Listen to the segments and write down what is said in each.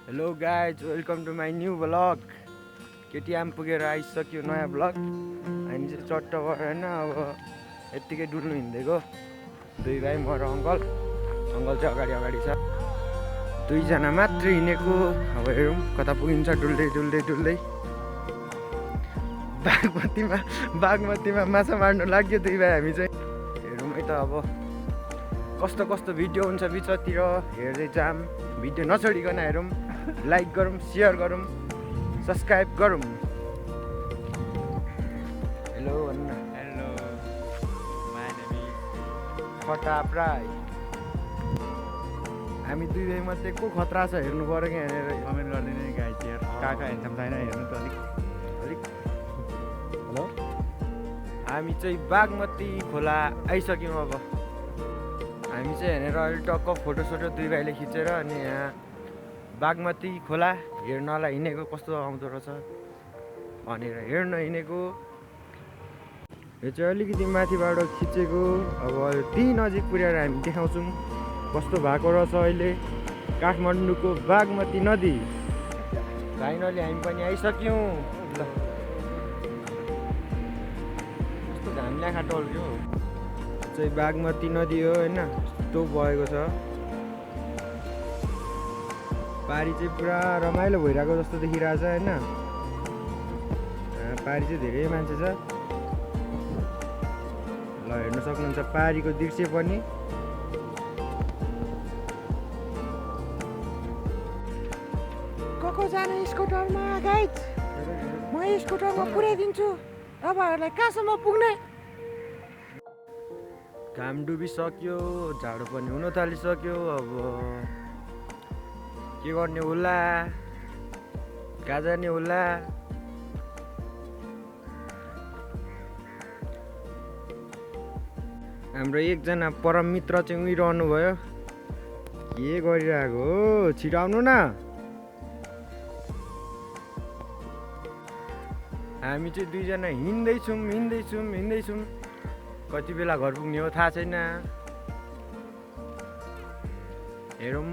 Hello guys, welcome to my new blog. KTM पुगेर आइसक्यो नयाँ ब्लग। हामी चाहिँ चट्टबाट होइन, अब यत्तिकै डुल्नु हिँडेको दुई भाइ, म र अङ्कल चाहिँ अगाडि अगाडि छ। दुईजना मात्रै हिँडेको। अब हेरौँ कता पुगिन्छ डुल्दै डुल्दै डुल्दै। बागमतीमा माछा मार्नु लाग्यो दुई भाइ हामी चाहिँ। हेरौँ है त अब कस्तो कस्तो भिडियो हुन्छ बिचतिर, हेर्दै जाम। भिडियो नछोडिकन हेरौँ, लाइक गरौँ, सेयर गरौँ, सब्सक्राइब गरौँ। हेलो भन्न। Hello, my name is Khatap Rai. हामी दुई भाइ मध्ये को खतरा छ हेर्नु पऱ्यो क्या हेरेर। कमेन्ट गरिदिनु नि गाइस यार, काका हेन्सम छैन हेर्नु त अलिक। हेलो, हामी चाहिँ बागमती खोला आइसक्यौँ। अब हामी चाहिँ हेरेर अहिले टक्क फोटोसोटो दुई भाइले खिचेर अनि यहाँ बागमती खोला हेर्नलाई हिँडेको, कस्तो आउँदो रहेछ भनेर हेर्न हिँडेको। यो चाहिँ अलिकति माथिबाट खिचेको। अब त्यही नजिक पुर्याएर हामी देखाउँछौँ कस्तो भएको रहेछ अहिले काठमाडौँको बागमती नदी। फाइनली हामी पनि आइसक्यौँ। ल, कस्तो घाम ल्याखा टल्क्यो। चाहिँ बागमती नदी हो होइन, यस्तो बगेको छ। पारी चाहिँ पुरा रमाइलो भइरहेको जस्तो देखिरहेछ होइन। पारी चाहिँ धेरै मान्छे छ। ल, हेर्न सक्नुहुन्छ पारीको दृश्य पनि। को जाने स्कुटरमा गाइड, म स्कुटरमा पुर्याइदिन्छु तपाईँहरूलाई कहाँसम्म पुग्ने। घाम डुबिसक्यो, जाडो पनि हुन थालिसक्यो। अब के गर्ने होला, कहाँ जाने होला। हाम्रो एकजना परम मित्र चाहिँ उहिरहनु भयो। के गरिरहेको हो, छिटो आउनु न। हामी चाहिँ दुईजना हिँड्दैछौँ। कति बेला घर पुग्ने हो थाहा छैन। हेरौँ,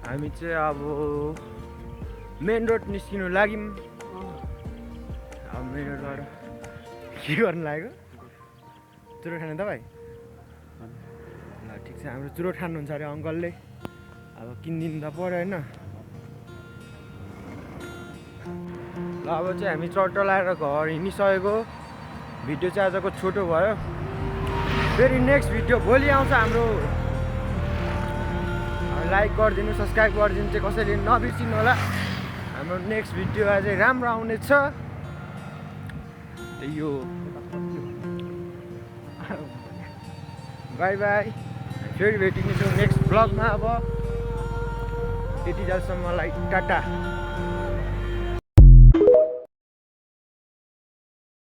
हामी चाहिँ अब मेन रोड निस्किनु लाग्यौँ। अब मेन रोडबाट के गर्नु लाग्यो? चुरोट खाने तपाईँ? ल ठिक छ, हाम्रो चुरोट खानुहुन्छ अरे अङ्कलले। अब किनिदिनु त पऱ्यो होइन। ल, अब चाहिँ हामी चट्ट लगाएर घर हिँडिसकेको। भिडियो चाहिँ आजको छोटो भयो। फेरि नेक्स्ट भिडियो भोलि आउँछ हाम्रो। लाइक गरिदिनु, सब्सक्राइब गरिदिनु चाहिँ कसैले नबिर्सिनु होला। हाम्रो नेक्स्ट भिडियो अझै राम्रो आउनेछ। त्यही हो। बाई बाई, फेरि भेटिनेछौँ नेक्स्ट ब्लगमा। अब त्यति जेलसम्मलाई टाटा।